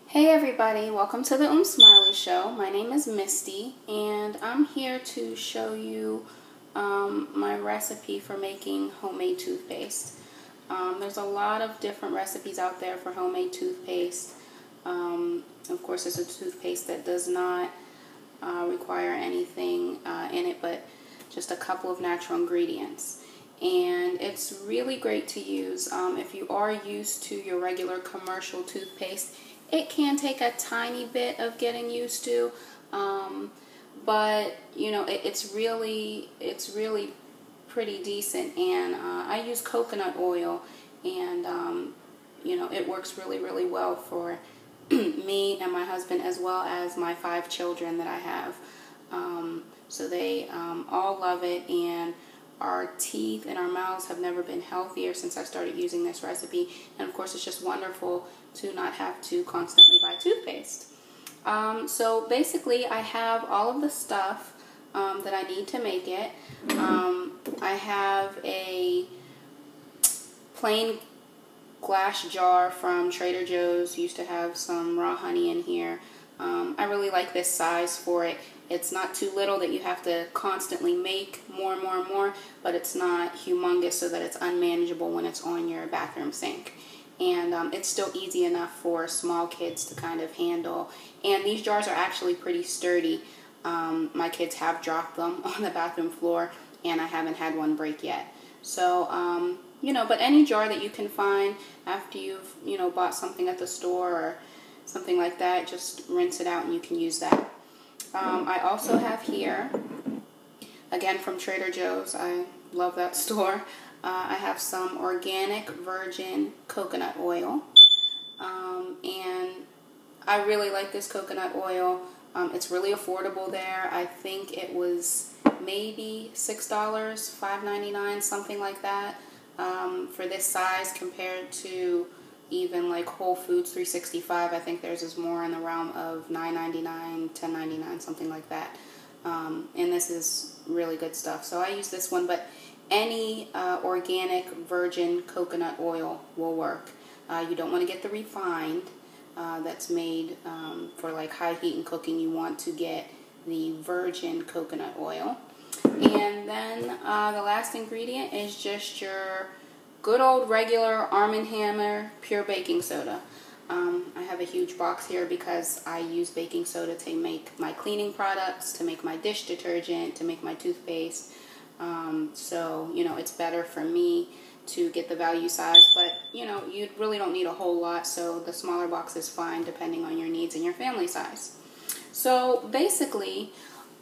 Hey everybody, welcome to the Smiley Show. My name is Misty and I'm here to show you my recipe for making homemade toothpaste. There's a lot of different recipes out there for homemade toothpaste. Of course, it's a toothpaste that does not require anything in it but just a couple of natural ingredients. And it's really great to use if you are used to your regular commercial toothpaste. It can take a tiny bit of getting used to, but you know it's really pretty decent. And I use coconut oil, and you know it works really well for me and my husband, as well as my 5 children that I have. So they all love it, and our teeth and our mouths have never been healthier since I started using this recipe. And of course, it's just wonderful to not have to constantly buy toothpaste. So basically, I have all of the stuff that I need to make it. I have a plain glass jar from Trader Joe's. Used to have some raw honey in here. I really like this size for it. It's not too little that you have to constantly make more and more, but it's not humongous so that it's unmanageable when it's on your bathroom sink. And it's still easy enough for small kids to kind of handle. And these jars are actually pretty sturdy. My kids have dropped them on the bathroom floor, and I haven't had one break yet. So, you know, but any jar that you can find after you've, you know, bought something at the store or something like that, just rinse it out and you can use that. I also have here, again from Trader Joe's, I love that store, I have some organic virgin coconut oil, and I really like this coconut oil. It's really affordable there. I think it was maybe $6, $5.99, something like that, for this size, compared to even like Whole Foods 365. I think theirs is more in the realm of $9.99, $10.99, something like that. And this is really good stuff. So I use this one, but any organic virgin coconut oil will work. You don't want to get the refined that's made for like high heat and cooking. You want to get the virgin coconut oil. And then the last ingredient is just your good old regular Arm & Hammer pure baking soda. I have a huge box here because I use baking soda to make my cleaning products, to make my dish detergent, to make my toothpaste. So, you know, it's better for me to get the value size, but, you know, you really don't need a whole lot, so the smaller box is fine depending on your needs and your family size. So, basically,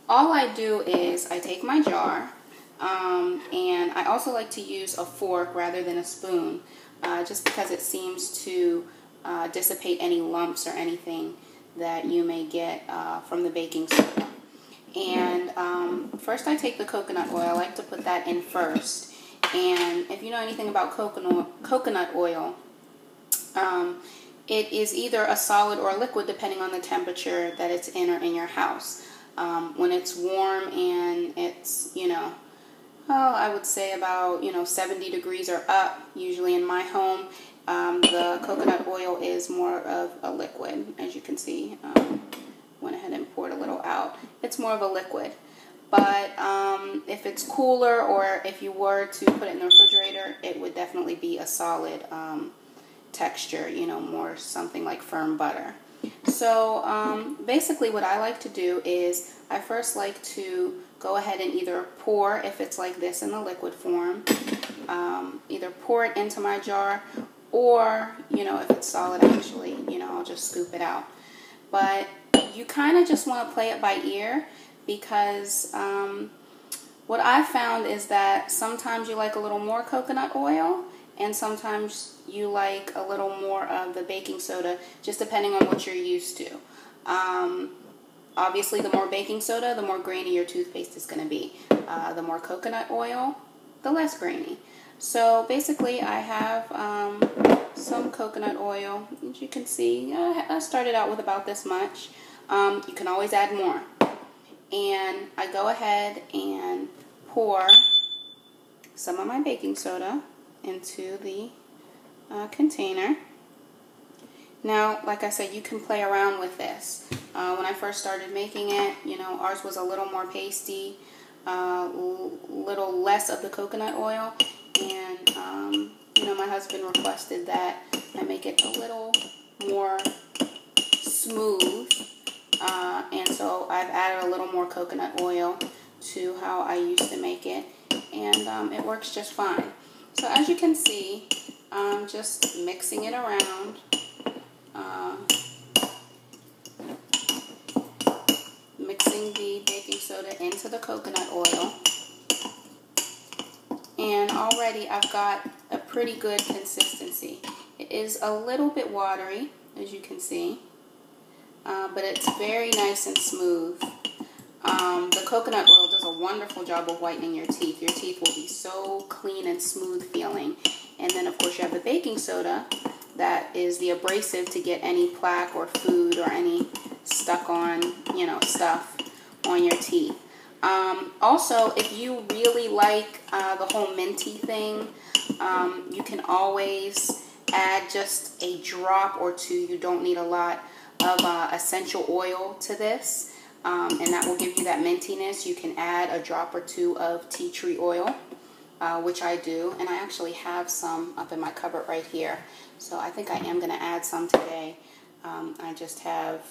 all I do is I take my jar, and I also like to use a fork rather than a spoon, just because it seems to dissipate any lumps or anything that you may get from the baking soda. And first I take the coconut oil. I like to put that in first. And if you know anything about coconut oil, it is either a solid or a liquid depending on the temperature that it's in or in your house. When it's warm and it's, you know, I would say about, you know, 70 degrees or up, usually in my home, the coconut oil is more of a liquid. As you can see, went ahead and poured a little out. It's more of a liquid. But if it's cooler, or if you were to put it in the refrigerator, it would definitely be a solid texture, you know, more something like firm butter. So basically what I like to do is I first like to go ahead and either pour, if it's like this in the liquid form, either pour it into my jar, or, you know, if it's solid, actually, you know, I'll just scoop it out. But you kind of just want to play it by ear, because what I found is that sometimes you like a little more coconut oil, and sometimes you like a little more of the baking soda, just depending on what you're used to. Obviously, the more baking soda, the more grainy your toothpaste is going to be. The more coconut oil, the less grainy. So basically, I have some coconut oil. As you can see, I started out with about this much. You can always add more. And I go ahead and pour some of my baking soda into the container. Now, like I said, you can play around with this. When I first started making it, you know, ours was a little more pasty, little less of the coconut oil, and you know, my husband requested that I make it a little more smooth, and so I've added a little more coconut oil to how I used to make it, and it works just fine. So as you can see, I'm just mixing it around. Mixing the baking soda into the coconut oil, and already I've got a pretty good consistency. It is a little bit watery, as you can see, but it's very nice and smooth. The coconut oil does a wonderful job of whitening your teeth. Your teeth will be so clean and smooth feeling. And then of course you have the baking soda that is the abrasive to get any plaque or food or any stuck on, you know, stuff on your teeth. Also, if you really like the whole minty thing, you can always add just a drop or two. You don't need a lot of essential oil to this, and that will give you that mintiness. You can add a drop or two of tea tree oil, which I do, and I actually have some up in my cupboard right here. So I think I am going to add some today. I just have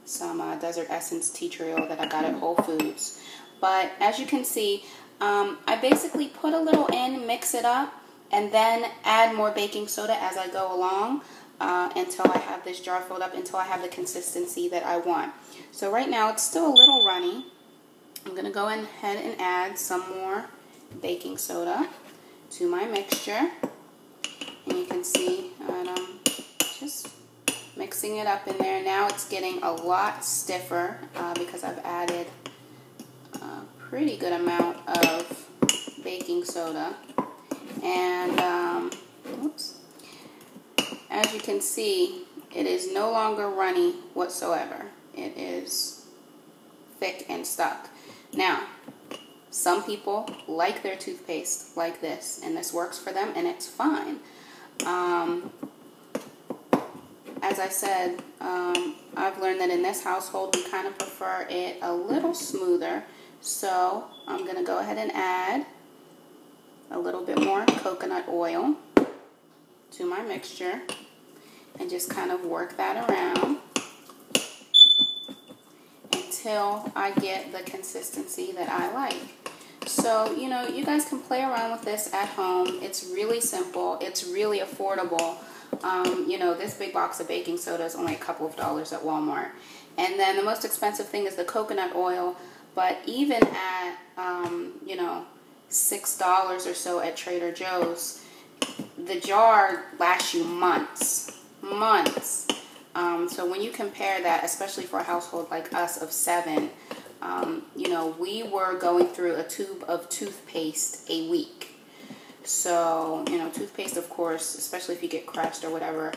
some Desert Essence tea tree oil that I got at Whole Foods. But as you can see, I basically put a little in, mix it up, and then add more baking soda as I go along until I have this jar filled up, until I have the consistency that I want. So right now it's still a little runny. I'm going to go ahead and add some more baking soda to my mixture. And you can see that I'm just mixing it up in there. Now it's getting a lot stiffer because I've added a pretty good amount of baking soda. And oops, as you can see, it is no longer runny whatsoever. It is thick and stuck. Now, some people like their toothpaste like this, and this works for them, and it's fine. As I said, I've learned that in this household we kind of prefer it a little smoother, so I'm going to go ahead and add a little bit more coconut oil to my mixture and just kind of work that around until I get the consistency that I like. So, you know, you guys can play around with this at home. It's really simple. It's really affordable. You know, this big box of baking soda is only a couple of dollars at Walmart. And then the most expensive thing is the coconut oil. But even at, you know, $6 or so at Trader Joe's, the jar lasts you months. So when you compare that, especially for a household like us of 7, you know, we were going through a tube of toothpaste a week. So, you know, toothpaste, of course, especially if you get Crest or whatever,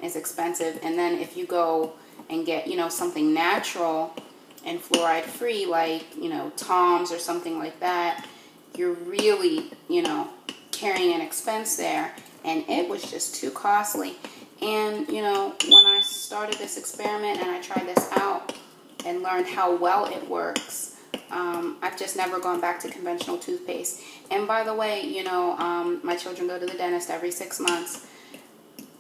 is expensive. And then if you go and get, you know, something natural and fluoride free, like, you know, Tom's or something like that, you're really, you know, carrying an expense there. And it was just too costly. And, you know, when I started this experiment and I tried this out and learned how well it works, I've just never gone back to conventional toothpaste. And by the way, you know, my children go to the dentist every 6 months.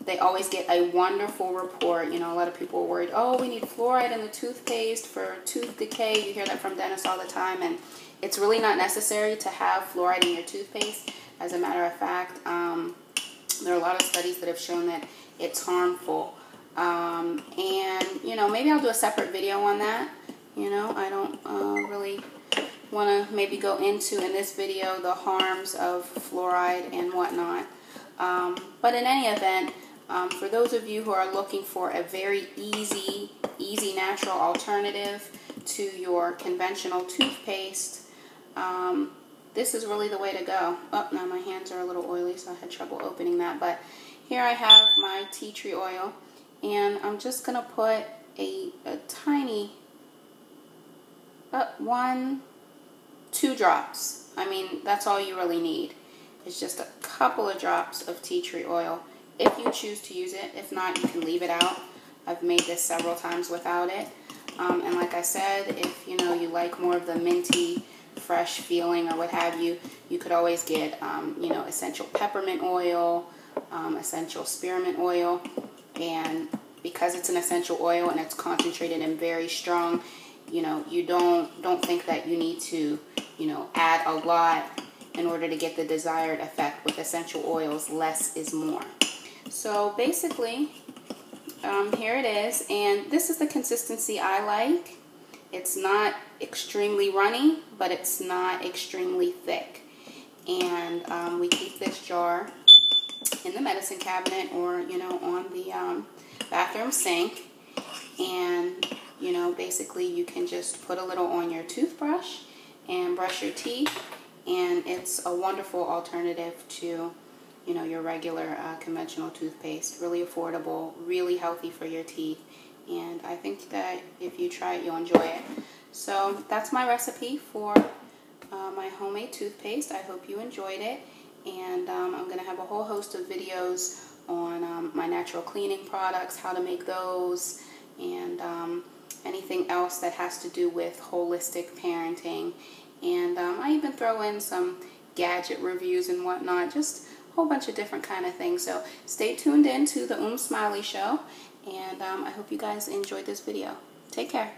They always get a wonderful report. You know, a lot of people are worried, oh, we need fluoride in the toothpaste for tooth decay. You hear that from dentists all the time. And it's really not necessary to have fluoride in your toothpaste. As a matter of fact, there are a lot of studies that have shown that it's harmful. And, you know, maybe I'll do a separate video on that. You know, I don't really want to maybe go into in this video the harms of fluoride and whatnot. But in any event, for those of you who are looking for a very easy natural alternative to your conventional toothpaste, this is really the way to go. Oh, now my hands are a little oily, so I had trouble opening that. But here I have my tea tree oil, and I'm just going to put a tiny, 2 drops. I mean, that's all you really need. It's just a couple of drops of tea tree oil if you choose to use it. If not, you can leave it out. I've made this several times without it. And like I said, if you like more of the minty, fresh feeling or what have you, you could always get essential peppermint oil, essential spearmint oil, and because it's an essential oil and it's concentrated and very strong, you don't think that you need to add a lot in order to get the desired effect. With essential oils, less is more. So basically, here it is, and this is the consistency I like. It's not extremely runny, but it's not extremely thick. And we keep this jar in the medicine cabinet or on the bathroom sink. And basically you can just put a little on your toothbrush and brush your teeth, and it's a wonderful alternative to your regular conventional toothpaste. Really affordable, really healthy for your teeth, and I think that if you try it, you'll enjoy it. So that's my recipe for my homemade toothpaste. I hope you enjoyed it, and I'm going to have a whole host of videos on my natural cleaning products, how to make those, and anything else that has to do with holistic parenting. And I even throw in some gadget reviews and whatnot, just a whole bunch of different kind of things. So stay tuned in to the Smiley Show, and I hope you guys enjoyed this video. Take care.